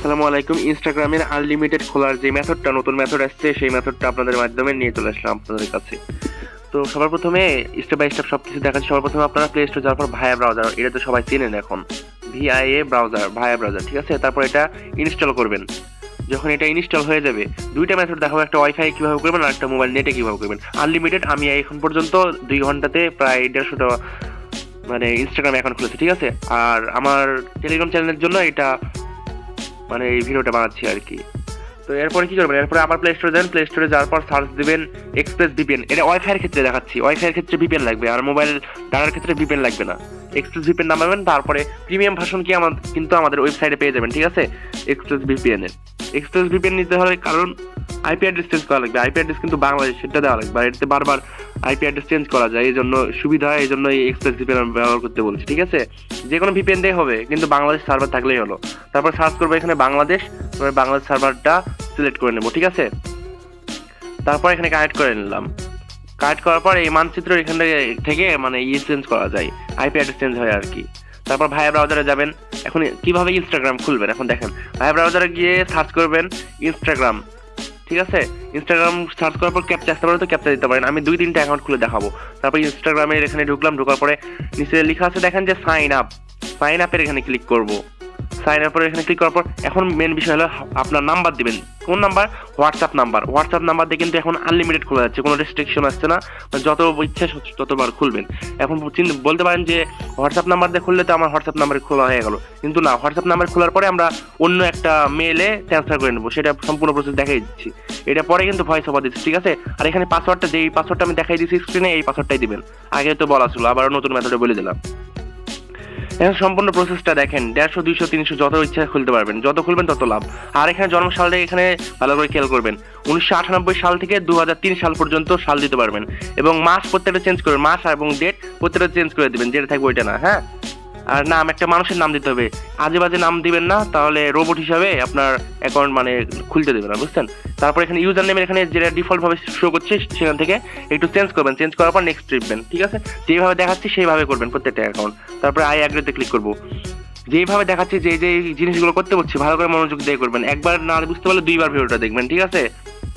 আসসালামু আলাইকুম। ইনস্টাগ্রামের আনলিমিটেড খোলার যে মেথডটা, নতুন মেথড আসছে, সেই মেথডটা আপনাদের মাধ্যমে নিয়ে চলে আসলাম আপনাদের কাছে। তো সবার প্রথমে স্টেপ বাই স্টেপ সবকিছু দেখাচ্ছি। সবার প্রথমে আপনারা প্লে স্টোর যাওয়ার পর ভায়া ব্রাউজার, এটা তো সবাই চেনেন এখন, ভিআইএ ব্রাউজার, ভায়া ব্রাউজার, ঠিক আছে। তারপর এটা ইনস্টল করবেন। যখন এটা ইনস্টল হয়ে যাবে, দুইটা মেথড দেখাবো, একটা ওয়াইফাই কিভাবে করবেন আর একটা মোবাইল নেটে কিভাবে করবেন। আনলিমিটেড আমি এখন পর্যন্ত 2 ঘন্টাতে প্রায় 150টা মানে ইনস্টাগ্রাম অ্যাকাউন্ট খুলেছি, ঠিক আছে। আর আমার টেলিগ্রাম চ্যানেলের জন্য এটা মানে এই ভিডিওটা বানাচ্ছি আর কি। তো এরপরে কি করবেন, এরপরে আবার প্লে স্টোরে যাবেন। প্লে স্টোরে যাওয়ার পর সার্চ দিবেন এক্সপ্রেস ভিপিএন। এটা ওয়াইফাই এর ক্ষেত্রে দেখাচ্ছি, ওয়াইফাই এর ক্ষেত্রে ভিপিএন লাগবে, আর মোবাইল ডাটার ক্ষেত্রে ভিপিএন লাগবে না। এক্সপ্রেস ভিপিএন নামাবেন, তারপরে প্রিমিয়াম ভার্সন কি কিন্তু আমাদের ওয়েবসাইটে পেয়ে যাবেন, ঠিক আছে। এক্সপ্রেস ভিপিএন এর এক্সপ্রেস ভিপিএন নিতে হবে, কারণ আইপি অ্যাড্রেস চেঞ্জ করা লাগবে। আইপি অ্যাড্রেস কিন্তু বাংলাদেশ, সেটা দেওয়া লাগবে, আর এটাতে বারবার আইপি অ্যাড্রেস চেঞ্জ করা যায়, এই জন্য সুবিধা হয়, এই জন্য এই এক্সপ্রেস ভিপিএন ব্যবহার করতে বলছি, ঠিক আছে। যে কোনো ভিপিএন দিয়ে হবে, কিন্তু বাংলাদেশ সার্ভার থাকলেই হলো। তারপর সার্চ করবো এখানে বাংলাদেশ, বাংলাদেশ সার্ভারটা সিলেক্ট করে নেবো, ঠিক আছে। তারপর এখানে কানেক্ট করে নিলাম। কানেক্ট করার পর এই মানচিত্র এখান থেকে মানে চেঞ্জ করা যায়, আইপি অ্যাড্রেস চেঞ্জ হয় আর কি। তারপর ভায়া ব্রাউজারে যাবেন। এখন কিভাবে ইনস্টাগ্রাম খুলবেন, এখন দেখেন, ভায়া ব্রাউজারে গিয়ে সার্চ করবেন ইনস্টাগ্রাম, ঠিক আছে। ইনস্টাগ্রাম সার্চ করার পর ক্যাপচা আসতে পারে, তো ক্যাপচা দিতে পারেন। আমি 2-3টা অ্যাকাউন্ট খুলে দেখাবো। তারপর ইনস্টাগ্রামের এখানে ঢুকলাম, ঢোকার পরে নিচে লেখা আছে দেখেন যে সাইন আপ, সাইন আপের এখানে ক্লিক করব। সাইন আপ এর এখানে ক্লিক করার পর এখন মেন বিষয় হলো আপনার নাম্বার দিবেন। কোন number? WhatsApp number. WhatsApp number দিয়ে কিন্তু এখন আনলিমিটেড খোলা যাচ্ছে, কোনো রেস্ট্রিকশন আসছে না, যত ইচ্ছা ততবার খুলবেন। এখন বলতে পারেন যে হোয়াটসঅ্যাপ নাম্বার দিয়ে খুললে তো আমার হোয়াটসঅ্যাপ নাম্বারে খোলা হয়ে গেল, কিন্তু না, হোয়াটসঅ্যাপ নাম্বার খোলার পরে আমরা অন্য একটা মেলে ট্রান্সফার করে নেবো, সেটা সম্পূর্ণ প্রসেস দেখাই দিচ্ছি। এটা পরে কিন্তু ভয়েস ওভার দিচ্ছি, ঠিক আছে। আর এখানে পাসওয়ার্ডটা, যেই পাসওয়ার্ডটা আমি দেখাই দিচ্ছি স্ক্রিনে, এই পাসওয়ার্ডটাই দিবেন। আগে তো বলা ছিল, আবার নতুন মেথডে বলে দিলাম। এখন সম্পূর্ণ প্রসেসটা দেখেন, 150, 200, 300 যত ইচ্ছা খুলতে পারবেন, যত খুলবেন তত লাভ। আর এখানে জন্মসালটা এখানে ভালো করে খেয়াল করবেন, 1998 সাল থেকে 2003 সাল পর্যন্ত সাল দিতে পারবেন, এবং মাস প্রত্যেকটা চেঞ্জ করবেন, মাস এবং ডেট প্রত্যেকটা চেঞ্জ করে দিবেন, যেটা থাকবে ওইটা না, হ্যাঁ। আর নাম, একটা মানুষের নাম দিতে হবে, আজে বাজে নাম দিবেন না, তাহলে রোবট হিসাবে আপনার অ্যাকাউন্ট মানে খুলতে দেবে না, বুঝছেন। তারপর এখানে ইউজার নেমের এখানে যেটা ডিফল্ট ভাবে শো করছে সেখান থেকে একটু চেঞ্জ করবেন, চেঞ্জ করার পর নেক্সট টিপবেন, ঠিক আছে। যেভাবে দেখাচ্ছি সেইভাবে করবেন প্রত্যেকটা অ্যাকাউন্ট। তারপরে আই অ্যাগ্রিতে ক্লিক করবো। যেভাবে দেখাচ্ছি, যে যে জিনিসগুলো করতে বলছি ভালো করে মনোযোগ দিয়ে করবেন। একবার না বুঝতে পারলে 2বার ভিডিওটা দেখবেন, ঠিক আছে।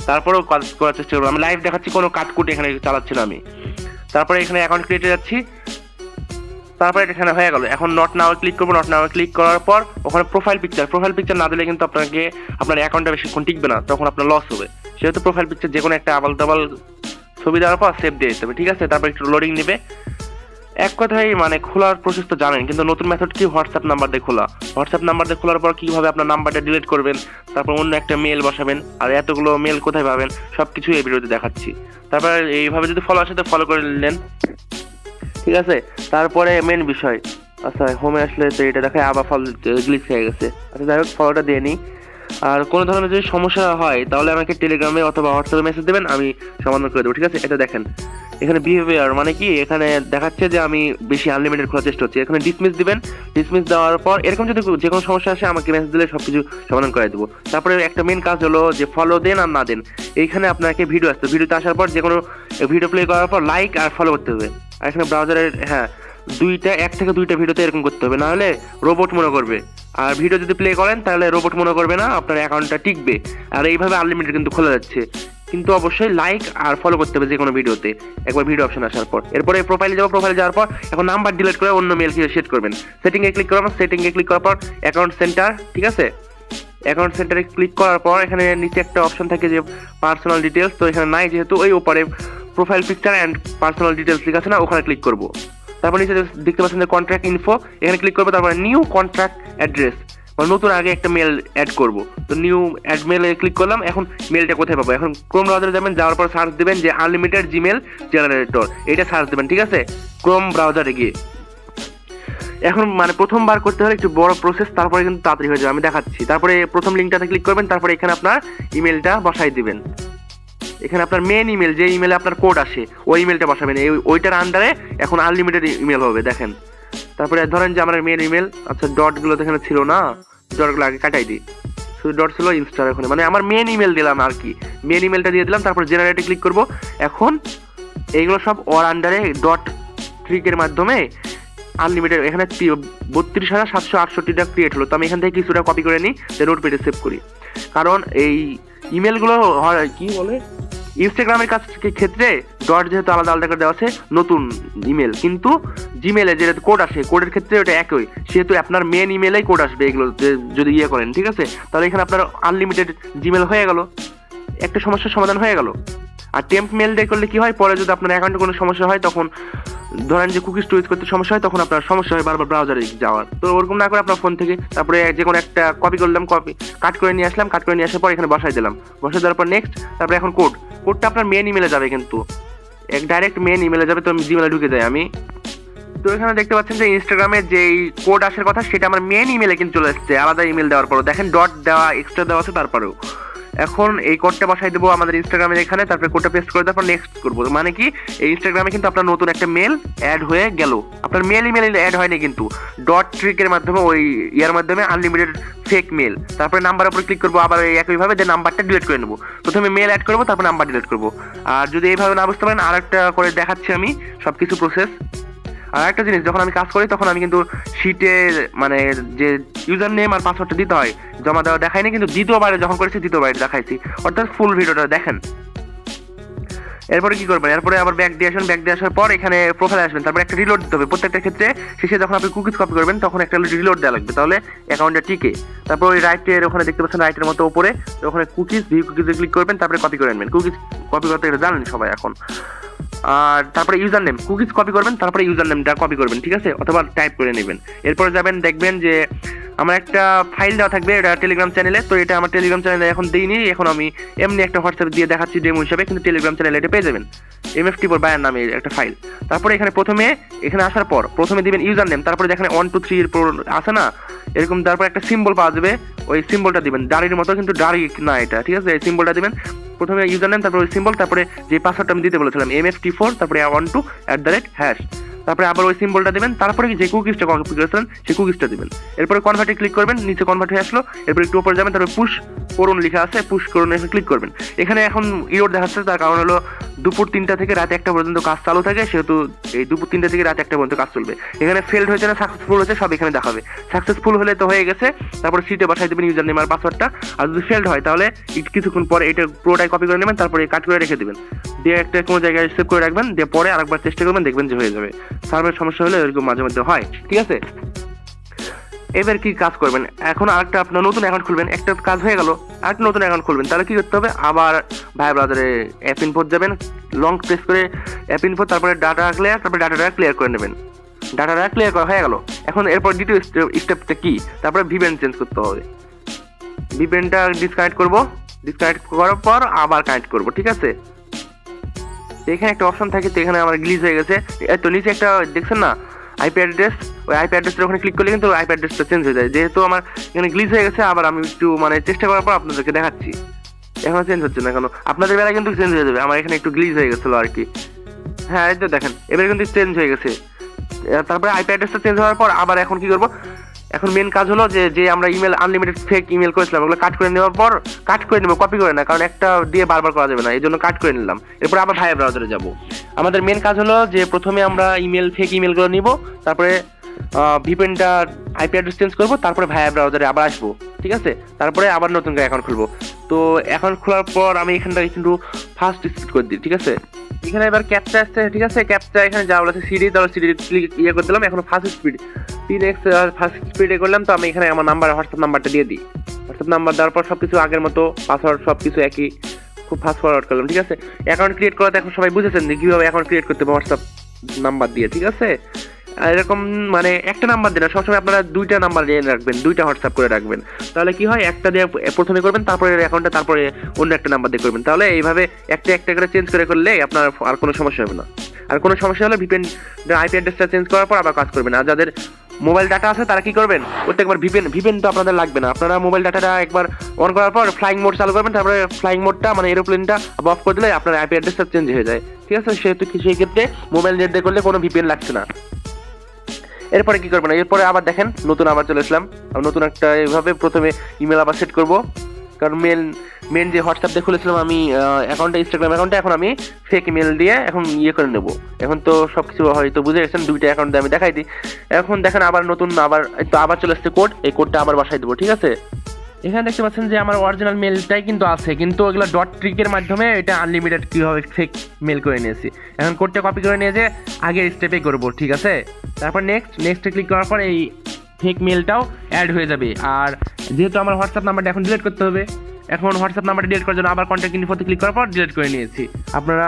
তারপরেও কাজ করার চেষ্টা করবো। আমি লাইভ দেখাচ্ছি, কোনো কাটকুট এখানে চালাচ্ছি না আমি। তারপরে এখানে অ্যাকাউন্ট ক্রিয়েটে যাচ্ছি, তারপরে এখানে হয়ে গেল। এখন নট নাও ক্লিক করবো। নট নাও ক্লিক করার পর ওখানে প্রোফাইল পিকচার না দিলে কিন্তু আপনাকে আপনার অ্যাকাউন্টটা বেশিক্ষণ টিকবে না, তখন আপনার লস হবে। সেহেতু প্রোফাইল পিকচার যে কোনো একটা আবাল তাবাল ছবি দেওয়ার পর সেভ দিয়ে দিতে হবে, ঠিক আছে। তারপর একটু লোডিং নেবে। এক কথায় মানে খোলার প্রসেস তো জানেন, কিন্তু নতুন মেথড কি, হোয়াটসঅ্যাপ নাম্বার দিয়ে খোলা। হোয়াটসঅ্যাপ নাম্বার দিয়ে খোলার পর কিভাবে আপনার নাম্বারটা ডিলিট করবেন, তারপর অন্য একটা মেল বসাবেন, আর এতগুলো মেল কোথায় পাবেন সবকিছু এই ভিডিওতে দেখাচ্ছি। তারপর এইভাবে যদি ফলো আসে তো ফলো করে নিলেন, ঠিক আছে। তারপরে মেন বিষয়, আচ্ছা হোমে আসলে তো এটা দেখায় আবার ফলো গ্লিচ হয়ে গেছে। আচ্ছা যাই হোক, ফলোটা দিয়ে নিই। আর কোনো ধরনের যদি সমস্যা হয় তাহলে আমাকে টেলিগ্রামে অথবা হোয়াটসঅ্যাপে মেসেজ দেবেন, আমি সমাধান করে দেবো, ঠিক আছে। এটা দেখেন, এখানে বিহেভিয়ার মানে কি, এখানে দেখাচ্ছে যে আমি বেশি আনলিমিটেড খোলার চেষ্টা হচ্ছে। এখানে ডিসমিস দিবেন। ডিসমিস দেওয়ার পর এরকম যদি যে কোনো সমস্যা আসে আমাকে মেসেজ দিলে সবকিছু সমাধান করে দেবো। তারপরে একটা মেন কাজ হলো যে ফলো দেন আর না দেন। এইখানে আপনাকে ভিডিও আসতে, ভিডিওতে আসার পর যে কোনো ভিডিও প্লে করার পর লাইক আর ফলো করতে হবে। আর এখানে ব্রাউজারের, হ্যাঁ, 1 থেকে 2টা ভিডিওতে এরকম করতে হবে, না হলে রোবট মনে করবে। আর ভিডিও যদি প্লে করেন তাহলে রোবট মনে করবে না, আপনার অ্যাকাউন্টটা টিকবে। আর এইভাবে আনলিমিটেড কিন্তু খোলা যাচ্ছে, কিন্তু অবশ্যই লাইক আর ফলো করতে হবে যে কোনো ভিডিওতে, একবার ভিডিও অপশন আসার পর। এরপরে প্রোফাইলে যাবো। প্রোফাইলে যাওয়ার পর এখন নাম্বার ডিলিট করে অন্য মেল সেট করবেন। সেটিংয়ে ক্লিক করবেন। সেটিংয়ে ক্লিক করার পর অ্যাকাউন্ট সেন্টার, ঠিক আছে। অ্যাকাউন্ট সেন্টারে ক্লিক করার পর এখানে নিচে একটা অপশন থাকে যে পার্সোনাল ডিটেলস, তো এখানে নাই যেহেতু, ওই উপরে profile picture and personal details লেখা আছে না, ওখানে ক্লিক করবো। তারপর নিচে দেখতে পাচ্ছেন যে কন্ট্রাক্ট ইনফো, এখানে ক্লিক করবো। তারপরে নিউ কন্ট্রাক্ট অ্যাড্রেস, মানে নতুন আগে একটা মেল অ্যাড করব, তো নিউ অ্যাড মেলে ক্লিক করলাম। এখন মেলটা কোথায় পাবো, এখন ক্রোম ব্রাউজারে যাবেন, যাওয়ার পর সার্চ দেবেন যে আনলিমিটেড জিমেল জেনারেটর, এটা সার্চ দেবেন, ঠিক আছে, ক্রোম ব্রাউজারে গিয়ে। এখন মানে প্রথমবার করতে হলে একটু বড় প্রসেস, তারপরে কিন্তু তাড়াতাড়ি হয়ে যাবে, আমি দেখাচ্ছি। তারপরে প্রথম লিঙ্কটাতে ক্লিক করবেন, তারপরে এখানে আপনার ইমেলটা বসাই দিবেন। এখানে আপনার মেন ইমেল, যে ইমেলে আপনার কোড আসে, ওই ইমেলটা বসাবেন। ওইটার আন্ডারে এখন আনলিমিটেড ইমেল হবে, দেখেন। তারপরে ধরেন যে আমার মেন ইমেল, আচ্ছা ডটগুলো তো এখানে ছিল না, ডটগুলো আগে কাটাই দিই, শুধু ডট ছিল ইনস্টার, ওখানে মানে আমার মেন ইমেল দিলাম আর কি, মেন ইমেলটা দিয়ে দিলাম। তারপর জেনারেটে ক্লিক করব। এখন এইগুলো সব ওর আন্ডারে ডট ট্রিকের মাধ্যমে আনলিমিটেড এখানে 32,768টা ক্রিয়েট হলো। তো আমি এখান থেকে কিছুটা কপি করে নিই, নোটপ্যাডে সেভ করি। কারণ এই ইমেলগুলো কি বলে ইনস্টাগ্রামের ক্ষেত্রে ডট যেহেতু আলাদা আলাদা করে দেওয়া আছে নতুন ইমেল, কিন্তু জিমেলে যে কোড আসে কোডের ক্ষেত্রে ওটা একই, সেহেতু আপনার মেন ইমেলেই কোড আসবে এগুলো যদি ইয়ে করেন, ঠিক আছে। তাহলে এখানে আপনার আনলিমিটেড জিমেল হয়ে গেল, একটা সমস্যার সমাধান হয়ে গেল। আর টেম্প মেল দিয়ে করলে কি হয়, পরে যদি আপনার অ্যাকাউন্টে কোনো সমস্যা হয়, তখন ধরেন যে কুকিজ টুইজ করতে সমস্যা হয়, তখন আপনার সমস্যা হয় বারবার ব্রাউজারে যাওয়ার। তো ওরকম না করে আপনার ফোন থেকে তারপরে যে কোনো একটা কপি করলাম, কাট করে নিয়ে আসলাম, কাট করে নিয়ে আসার পর এখানে বসাই দিলাম, বসাই দেওয়ার পর নেক্সট, তারপরে এখন কোডটা আপনার মেন ইমেলে যাবে, কিন্তু ডাইরেক্ট মেন ইমেলে যাবে। তো জিমেলে ঢুকে যাই আমি। তো এখানে দেখতে পাচ্ছেন যে ইনস্টাগ্রামে যেই কোড আসার কথা সেটা আমার মেন ইমেলে কিন্তু চলে এসেছে, আলাদা ইমেল দেওয়ার পরও দেখেন ডট দেওয়া এক্সট্রা দেওয়া আছে তারপরেও। এখন এই কোডটা বসাই দেবো আমাদের ইনস্টাগ্রামের এখানে, তারপরে কোডটা পেস্ট করে তারপর নেক্সট করবো। মানে কি এই ইনস্টাগ্রামে কিন্তু আপনার নতুন একটা মেল অ্যাড হয়ে গেল, আপনার মেল ইমেল অ্যাড হয়নি, কিন্তু ডট ট্রিকের মাধ্যমে ওই ইয়ার মাধ্যমে আনলিমিটেড ফেক মেল। তারপরে নাম্বার উপর ক্লিক করবো, আবার একইভাবে যে নাম্বারটা ডিলিট করে নেবো। প্রথমে মেল অ্যাড করবো, তারপর নাম্বার ডিলিট করবো। আর যদি এইভাবে না বুঝতে পারেন, আরেকটা করে দেখাচ্ছি আমি সবকিছু প্রসেস। আর একটা জিনিস, যখন আমি কাজ করি তখন আমি কিন্তু শিটে মানে যে ইউজার নেম আর পাসওয়ার্ডটা দিতে হয় জমা দেওয়া দেখায়নি, কিন্তু দ্বিতীয়বারে যখন করেছি দ্বিতীয়বারে দেখাইছি, অর্থাৎ ফুল ভিডিওটা দেখেন। এরপরে কি করবেন, এরপরে আবার ব্যাক দিয়ে আসবেন, ব্যাক দিয়ে আসার পর এখানে প্রোফাইলে আসবেন, তারপর একটা রিলোড দিতে হবে প্রত্যেকটা ক্ষেত্রে। শেষে যখন আপনি কুকিজ কপি করবেন তখন একটা রিলোড দেওয়া লাগবে, তাহলে অ্যাকাউন্টটা টিকে। তারপর ওই রাইটের ওখানে দেখতে পাচ্ছেন রাইটের মতো উপরে, ওখানে কুকিজ ভিউ কুকিজে ক্লিক করবেন, তারপরে কপি করে আনবেন। কুকিজ কপি করতে এটা জানেন সবাই এখন। আর তারপরে ইউজার নেম কুকিজ কপি করবেন, তারপরে ইউজার নেমটা কপি করবেন, ঠিক আছে, অথবা টাইপ করে নেবেন। এরপরে যাবেন, দেখবেন যে আমার একটা ফাইল দেওয়া থাকবে, এটা টেলিগ্রাম চ্যানেলে। তো এটা আমার টেলিগ্রাম চ্যানেলে এখন দিইনি, এখন আমি এমনি একটা হোয়াটসঅ্যাপ দিয়ে দেখাচ্ছি ডেমো হিসাবে, কিন্তু টেলিগ্রাম চ্যানেলে এটা পেয়ে যাবেন, MFT4 বায়ার নামে একটা ফাইল। তারপরে এখানে আসার পর প্রথমে দিবেন ইউজার নেম, তারপরে দেখেন 1 2 3 এর আছে না এরকম, তারপর একটা সিম্বল পাওয়া যাবে, ওই সিম্বলটা দিবেন, দাড়ির মতো কিন্তু দাড়ি না এটা, ঠিক আছে। এই সিম্বলটা দিবেন প্রথমে ইউজার নেম, তারপরে ওই সিম্বল, তারপরে যে পাসওয়ার্ডটা আমি দিতে বলেছিলাম MFT4, তারপরে 12 @ তারপরে আবার ওই সিম্বলটা দিবেন, তারপরে যে কুকিজটা কপি করেছিলেন সেই কুকিজটা দিবেন। এরপরে কনভার্টে ক্লিক করবেন, নিচে কনভার্ট হয়ে আসলো। এরপরে একটু উপরে যাবেন, তারপরে পুশ করুন লেখা আছে, পুশ করুন এখানে ক্লিক করবেন। এখানে এখন ইরোর দেখাচ্ছে, তার কারণ হলো দুপুর 3টা থেকে রাত 1টা পর্যন্ত কাজ চালু থাকে, সেহেতু এই দুপুর 3টা থেকে রাত 1টা পর্যন্ত কাজ চলবে। এখানে ফেল্ড হয়েছে না সাকসেসফুল হয়েছে সব এখানে দেখাবে। সাকসেসফুল হলে তো হয়ে গেছে, তারপরে সিটে বসাই দেবেন ইউজার নেম আর পাসওয়ার্ডটা। আর যদি ফেল্ড হয় তাহলে কিছুক্ষণ পরে এটা পুরোটাই কপি করে নেবেন, তারপরে কাট করে রেখে দেবেন, দিয়ে একটা কোনো জায়গায় সেভ করে রাখবেন, দিয়ে পরে আরেকবার চেষ্টা করবেন, দেখবেন যে হয়ে যাবে। সার্ভারের সমস্যা হলে এরকম মাঝে মধ্যে হয়, ঠিক আছে। এবার কি কাজ করবেন, এখন আরেকটা আপনার নতুন অ্যাকাউন্ট খুলবেন, একটা কাজ হয়ে গেল, আরেকটা নতুন অ্যাকাউন্ট খুলবেন। তাহলে কি করতে হবে, আবার ভাই ব্রাউজারে অ্যাপ ইনপুট যাবেন, লং প্রেস করে অ্যাপ ইনপুট, তারপরে ডাটা ক্লিয়ার, তারপরে ডাটাটা ক্লিয়ার করে নেবেন। ডাটাটা ক্লিয়ার করা হয়ে গেল। এখন এরপর দ্বিতীয় স্টেপটা কি, তারপরে ভিপিএন চেঞ্জ করতে হবে। ভিপিএনটা ডিসকানেক্ট করব, ডিসকানেক্ট করার পর আবার কানেক্ট করব, ঠিক আছে। এখানে একটা অপশন থাকে, তো এখানে আমার গ্লিচ হয়ে গেছে, তো নিচে একটা দেখছেন না আইপি অ্যাড্রেস, ওই আইপি অ্যাড্রেসের ওখানে ক্লিক করলে কিন্তু আইপি অ্যাড্রেসটা চেঞ্জ হয়ে যায়। যেহেতু আমার এখানে গ্লিচ হয়ে গেছে, আবার আমি একটু চেষ্টা করার পর আপনাদেরকে দেখাচ্ছি। এখনো চেঞ্জ হচ্ছে না কেন, আপনাদের বেলায় কিন্তু চেঞ্জ হয়ে যাবে, আমার এখানে একটু গ্লিচ হয়ে গেছিলো আর কি। হ্যাঁ এই তো দেখেন এবারে কিন্তু চেঞ্জ হয়ে গেছে। তারপরে আইপি অ্যাড্রেসটা চেঞ্জ হওয়ার পর আবার এখন কি করবো, এখন মেন কাজ হলো যে আমরা ইমেল আনলিমিটেড ফেক ইমেল করেছিলাম ওগুলো কাট করে নেওয়ার পর কাট করে নেবো, কপি করে না, কারণ একটা দিয়ে বারবার করা যাবে না, এই জন্য কাট করে নিলাম। এরপর আবার ভাইয়া ব্রাউজারে যাব। আমাদের মেন কাজ হলো যে প্রথমে আমরা ফেক ইমেলগুলো নিব, তারপরে ভিপিএনটা আইপি অ্যাড্রেস চেঞ্জ করবো, তারপরে ভাইয়া ব্রাউজারে আবার আসবো, ঠিক আছে। তারপরে আবার নতুন করে অ্যাকাউন্ট খুলবো। তো অ্যাকাউন্ট খোলার পর আমি এখানটা কিন্তু ফার্স্ট স্পিড করে দিই, ঠিক আছে। এখানে এবার ক্যাপচা আসছে, ঠিক আছে, ক্যাপচা এখানে যা বলেছে সিডি, তাহলে সিডি ক্লিক করে দিলাম। এখন ফার্স্ট স্পিড 3x ফার্স্ট স্পিডে করলাম। তো আমি এখানে আমার হোয়াটসঅ্যাপ নাম্বারটা দিয়ে দিই। হোয়াটসঅ্যাপ নাম্বার দেওয়ার পর সব কিছু আগের মতো, পাসওয়ার্ড সব কিছু একই, খুব ফাস্ট ফরওয়ার্ড করলাম, ঠিক আছে। অ্যাকাউন্ট ক্রিয়েট করাতে এখন সবাই বুঝেছেন যে কীভাবে অ্যাকাউন্ট ক্রিয়েট করতে হবে হোয়াটসঅ্যাপ নাম্বার দিয়ে, ঠিক আছে। এরকম একটা নাম্বার দিন, সবসময় আপনারা 2টা নাম্বার দিয়ে রাখবেন, 2টা হোয়াটসঅ্যাপ করে রাখবেন। তাহলে কি হয়, একটা দিয়ে প্রথমে করবেন, তারপরে অ্যাকাউন্টটা, তারপরে অন্য একটা নাম্বার দিয়ে করবেন। তাহলে এইভাবে একটা করে চেঞ্জ করে করলে আপনার আর কোনো সমস্যা হবে না। আর কোনো সমস্যা হলে ভিপিএন আইপি অ্যাড্রেসটা চেঞ্জ করার পর আবার কাজ করবেন। আর যাদের মোবাইল ডাটা আছে তারা কি করবেন, প্রত্যেকবার ভিপিএন তো আপনাদের লাগবে না, আপনারা মোবাইল ডাটাটা একবার অন করার পর ফ্লাইং মোড চালু করবেন, তারপরে ফ্লাইং মোডটা এরোপ্লেনটা অফ করে দিলে আপনার আইপি অ্যাড্রেসটা চেঞ্জ হয়ে যায়, ঠিক আছে। সেহেতু সেই ক্ষেত্রে মোবাইল নেট দিয়ে করলে কোনো ভিপিএন লাগছে না। এরপরে কি করবেন, এরপরে আবার দেখেন নতুন আবার চলে আসলাম, নতুন একটা এইভাবে প্রথমে ইমেল আবার সেট করব, কারণ মেল মেন যে হোয়াটসঅ্যাপ দিয়ে খুলেছিলাম আমি অ্যাকাউন্টটা, ইনস্টাগ্রাম অ্যাকাউন্টটা, এখন আমি ফেক মেল দিয়ে এখন ইয়ে করে নেবো। এখন তো সব কিছু হয়তো বুঝে গেছেন, দুইটা অ্যাকাউন্ট দিয়ে আমি দেখাই দিই। এখন দেখেন আবার নতুন আবার চলে আসছে কোড, এই কোডটা আবার বাসায় দেবো, ঠিক আছে। এখানে দেখতে পাচ্ছেন যে আমার অরিজিনাল মেলটাই কিন্তু আছে, কিন্তু ওগুলো ডট ট্রিকের মাধ্যমে এটা আনলিমিটেড কীভাবে ফেক মেল করে নিয়েছি। এখন কোডটা কপি করে নিয়ে যে আগের স্টেপে করবো, ঠিক আছে। তারপর নেক্সটে ক্লিক করার পর এই ফেক মেলটাও অ্যাড হয়ে যাবে। আর যেহেতু আমার হোয়াটসঅ্যাপ নাম্বারটা এখন ডিলিট করতে হবে, এখন হোয়াটসঅ্যাপ নাম্বারটা ডিলিট করার জন্য আবার কন্ট্যাক্ট ইনফোতে ক্লিক করার পর ডিলিট করে নিয়েছি। আপনারা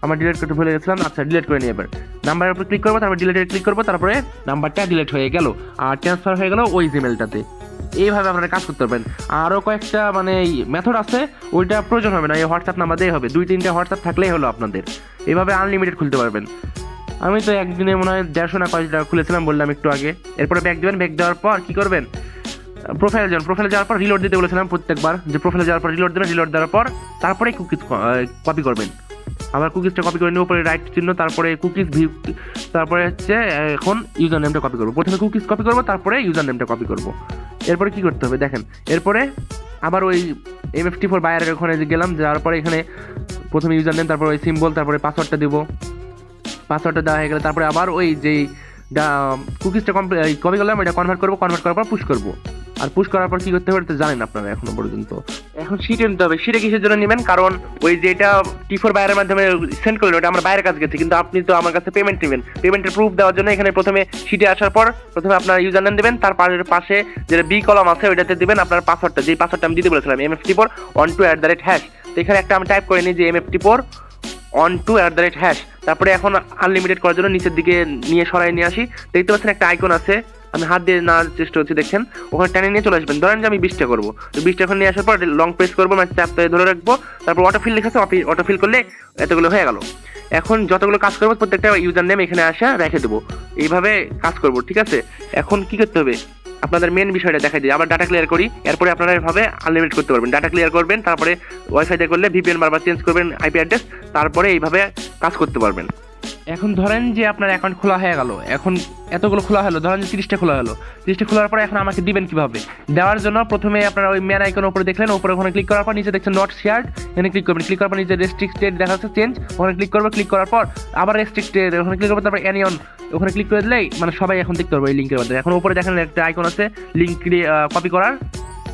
আমার ডিলিট করতে ভুলে গেছিলাম, আচ্ছা ডিলিট করে নিয়ে এবার নাম্বারের উপর ক্লিক করবো, তারপর ডিলিটে ক্লিক করবো, তারপরে নাম্বারটা ডিলিট হয়ে গেল আর ট্রান্সফার হয়ে গেল ওই জিমেলটাতে। এইভাবে আপনারা কাজ করতে পারবেন। আরও কয়েকটা মানে মেথড আছে, ওইটা প্রয়োজন হবে না, এই হোয়াটসঅ্যাপ নাম্বার দিয়ে হবে, 2-3টে হোয়াটসঅ্যাপ থাকলেই হলো আপনাদের। এইভাবে আনলিমিটেড খুলতে পারবেন। আমি তো একদিনে মনে হয় 150 না 50 টাকা খুলেছিলাম বললাম একটু আগে। এরপরে ব্যাক দেবেন, ব্যাক দেওয়ার পর কী করবেন, প্রোফাইলে যাওয়ার পর রিলোড দিতে বলেছিলাম প্রত্যেকবার, যে প্রোফাইলে যাওয়ার পর রিলোড দেবেন, রিলোড দেওয়ার পর তারপরে কুকিজ কপি করবেন। আবার কুকিজটা কপি করে নিয়ে উপরে রাইট চিহ্ন, তারপরে কুকিজ ভিউ, তারপরে হচ্ছে এখন ইউজার নেমটা কপি করবো। প্রথমে কুকিজ কপি করবো, তারপরে ইউজার নেমটা কপি করবো। এরপরে কী করতে হবে দেখেন, এরপরে আবার ওই MFT4 বায়ারের ওখানে গেলাম, যাওয়ার পরে এখানে প্রথমে ইউজার নেম, তারপরে ওই সিম্বল, তারপরে পাসওয়ার্ডটা দেবো। পাসওয়ার্ডটা দেওয়া হয়ে গেলে তারপরে আবার ওই যেই কুকিজটা কপি করলাম এটা কনভার্ট করার পর পুশ করবো। আর পুশ করার পর কি করতে হবে জানেন আপনারা এখনো পর্যন্ত। এখন শিটে নিতে হবে। শিটে কিসের জন্য নেবেন, কারণ ওই যেটা T4 বায়ারের মাধ্যমে সেন্ড করলেন ওটা আমার বাইরের কাছে গেছে, কিন্তু আপনি তো আমার কাছে পেমেন্ট নেবেন। পেমেন্টের প্রুফ দেওয়ার জন্য এখানে প্রথমে শিটে আসার পর প্রথমে আপনার ইউজার নেম দেবেন, তার পাশে যেটা বি কলাম আছে ওইটাতে দেবেন আপনার পাসওয়ার্ডটা, যেই পাসওয়ার্ডটা আমি দিতে বলেছিলাম MFT412@#। তো এখানে একটা আমি টাইপ করে নিই যে MFT412@#। তারপরে এখন আনলিমিটেড করার জন্য নিচের দিকে নিয়ে সরাই নিয়ে আসি, দেখতে পাচ্ছেন একটা আইকন আছে, আমি হাত দিয়ে নেওয়ার চেষ্টা হচ্ছে, দেখছেন ওখানে টেনে নিয়ে চলে আসবেন। ধরেন যে আমি 20টা করবো, তো 20টা এখন নিয়ে আসার পর লং প্রেস করবো, মানে চাপ ধরে রাখবো, তারপর অটোফিল লিখেছে, অটোফিল করলে এতগুলো হয়ে গেল। এখন যতগুলো কাজ করবো প্রত্যেকটা ইউজার নেম এখানে আসা রেখে দেবো, এইভাবে কাজ করবো, ঠিক আছে। এখন কি করতে হবে আপনাদের মেন বিষয়টা দেখাই দিই, আবার ডাটা ক্লিয়ার করি। এরপরে আপনারা এভাবে আনলিমিটেড করতে পারবেন। ডাটা ক্লিয়ার করবেন, তারপরে ওয়াইফাই দিয়ে করলে VPN বারবার চেঞ্জ করবেন আইপি অ্যাড্রেস, তারপরে এইভাবে কাজ করতে পারবেন। এখন ধরেন যে আপনার অ্যাকাউন্ট খোলা হয়ে গেল, এখন এতগুলো খোলা হলো, ধরেন যে 30টা খোলা হলো। 30টা খোলার পরে এখন আমাকে দিবেন কিভাবে, দেওয়ার জন্য প্রথমে আপনারা ওই ম্যান আইকনের উপরে দেখলেন, উপরে ওখানে ক্লিক করার পর নিচে দেখছেন নট শেয়ার্ড, এখানে ক্লিক করবেন। ক্লিক করার পর নিচে রেস্ট্রিক্টেড দেখা যাচ্ছে চেঞ্জ, ওখানে ক্লিক করবো। ক্লিক করার পর আবার রেস্ট্রিক্টেড ওখানে ক্লিক করবো, তারপর অ্যানিয়ন ওখানে ক্লিক করে দিলেই মানে সবাই এখন দেখতে পারবো এই লিঙ্কের মধ্যে। এখন উপরে দেখেন একটা আইকন আছে লিঙ্ক কপি করার,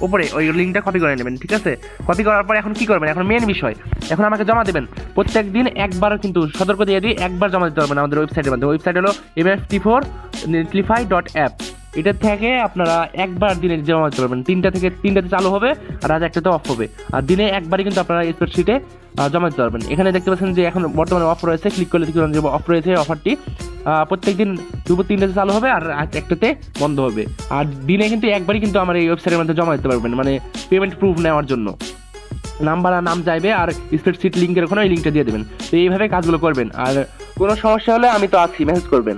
উপরে ওই লিঙ্কটা কপি করে নেবেন, ঠিক আছে। কপি করার পর এখন কি করবেন, এখন মেন বিষয়, এখন আমাকে জমা দেবেন প্রত্যেক দিন একবার, কিন্তু সতর্ক দিয়ে দিই একবার জমা দিতে পারবেন আমাদের ওয়েবসাইটের মাধ্যমে। ওয়েবসাইট হলো MFT4netlify.app। এটা থেকে আপনারা একবার দিনে জমা দিতে পারবেন। 3টাতে চালু হবে আর রাত 1টাতে অফ হবে, আর দিনে একবারই কিন্তু আপনারা স্প্রেডশিটে জমা দিতে পারবেন। এখানে দেখতে পাচ্ছেন যে এখন বর্তমানে অফ রয়েছে, ক্লিক করলে অফ রয়েছে অফারটি। প্রত্যেক দিন দুপুর 3টাতে চালু হবে আর রাত 1টাতে বন্ধ হবে। আর দিনে কিন্তু একবারই কিন্তু আমার এই ওয়েবসাইটের মধ্যে জমা দিতে পারবেন, মানে পেমেন্ট প্রুফ নেওয়ার জন্য নাম চাইবে আর স্প্রেডশিট লিঙ্কের ওখানে ওই লিঙ্কটা দিয়ে দেবেন। তো এইভাবে কাজগুলো করবেন, আর কোনো সমস্যা হলে আমি তো আছি, মেসেজ করবেন।